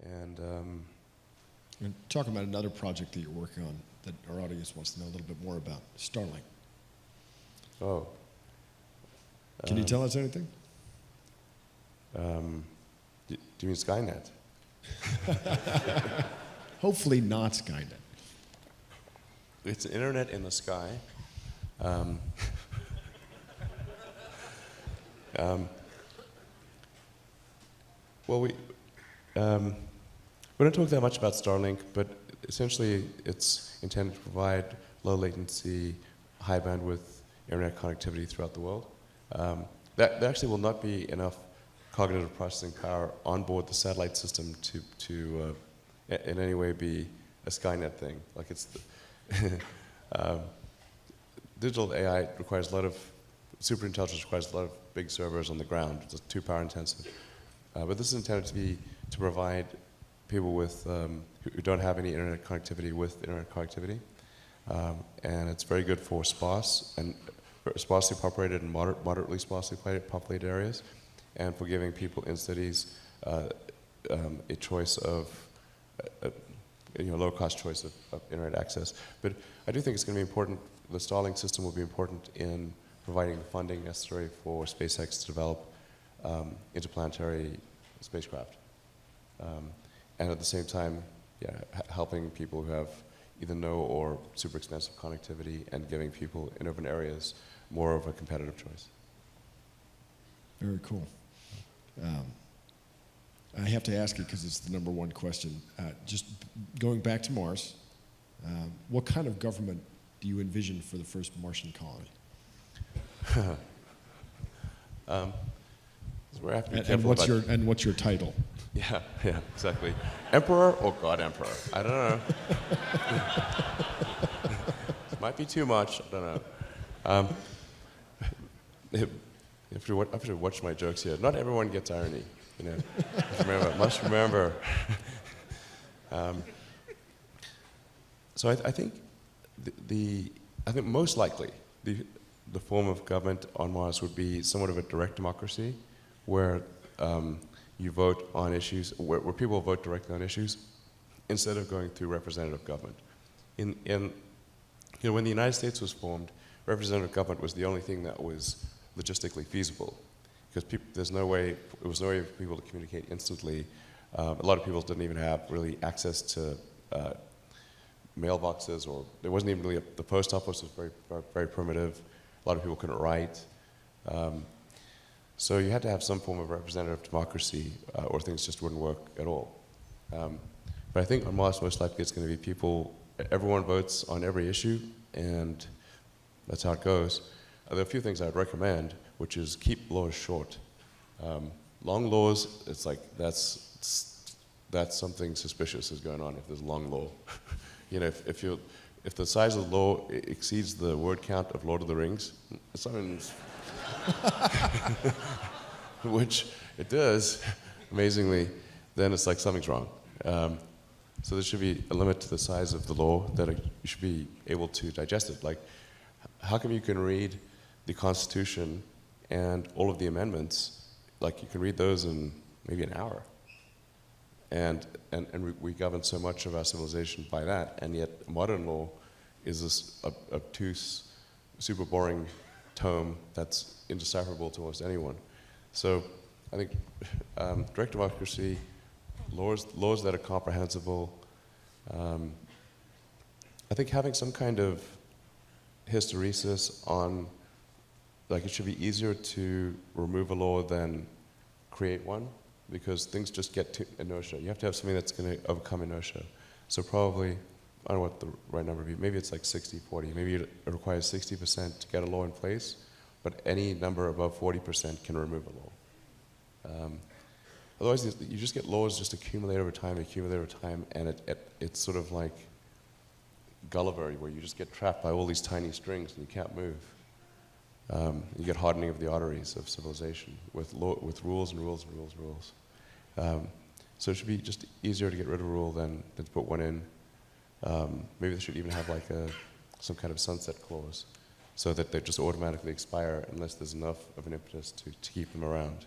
And And talk about another project that you're working on that our audience wants to know a little bit more about, Starlink. oh, Can you tell us anything? do you mean Skynet? Hopefully not Skynet. It's an internet in the sky. Well, we don't talk that much about Starlink, but essentially it's intended to provide low latency, high bandwidth internet connectivity throughout the world. There actually will not be enough cognitive processing power on board the satellite system to in any way be a Skynet thing. Like it's digital AI requires a lot of superintelligence, requires a lot of big servers on the ground. It's too power intensive. But this is intended to provide people with who don't have any internet connectivity with internet connectivity, and it's very good for sparse and sparsely populated and moderately sparsely populated areas, and for giving people in cities a choice of low-cost choice of internet access. But I do think it's going to be important. The Starlink system will be important in providing the funding necessary for SpaceX to develop interplanetary spacecraft, and at the same time, helping people who have either no or super expensive connectivity and giving people in urban areas more of a competitive choice. Very cool. I have to ask it because it's the number one question. Just going back to Mars, what kind of government do you envision for the first Martian colony? So we're have to be And careful what's your title? Yeah, exactly. Emperor or God Emperor? I don't know. Might be too much. I don't know. You have to watch my jokes here. Not everyone gets irony. Must remember. So I think I think most likely the form of government on Mars would be somewhat of a direct democracy, where you vote on issues, where people vote directly on issues, instead of going through representative government. When the United States was formed, representative government was the only thing that was logistically feasible, because there was no way for people to communicate instantly. A lot of people didn't even have really access to mailboxes, or there wasn't even really the post office was very, very primitive. A lot of people couldn't write. So you had to have some form of representative democracy, or things just wouldn't work at all. But I think on Mars, most likely it's going to be everyone votes on every issue, and that's how it goes. There are a few things I'd recommend, which is keep laws short. Long laws, it's like that's something suspicious is going on if there's a long law. If the size of the law exceeds the word count of Lord of the Rings, something's which it does, amazingly, then it's like something's wrong. So there should be a limit to the size of the law that you should be able to digest it. Like, how come you can read the Constitution and all of the amendments, like you can read those in maybe an hour? And we govern so much of our civilization by that, and yet modern law is this obtuse, super boring tome that's indecipherable to almost anyone. So I think direct democracy, laws that are comprehensible. I think having some kind of hysteresis on, like, it should be easier to remove a law than create one, because things just get to inertia. You have to have something that's going to overcome inertia. So probably, I don't know what the right number would be, maybe it's like 60-40. Maybe it requires 60% to get a law in place, but any number above 40% can remove a law. Otherwise, you just get laws just accumulate over time, and it's sort of like Gulliver, where you just get trapped by all these tiny strings and you can't move. You get hardening of the arteries of civilization with rules and rules and rules and rules. So it should be just easier to get rid of a rule than to put one in. Maybe they should even have like some kind of sunset clause, so that they just automatically expire unless there's enough of an impetus to keep them around.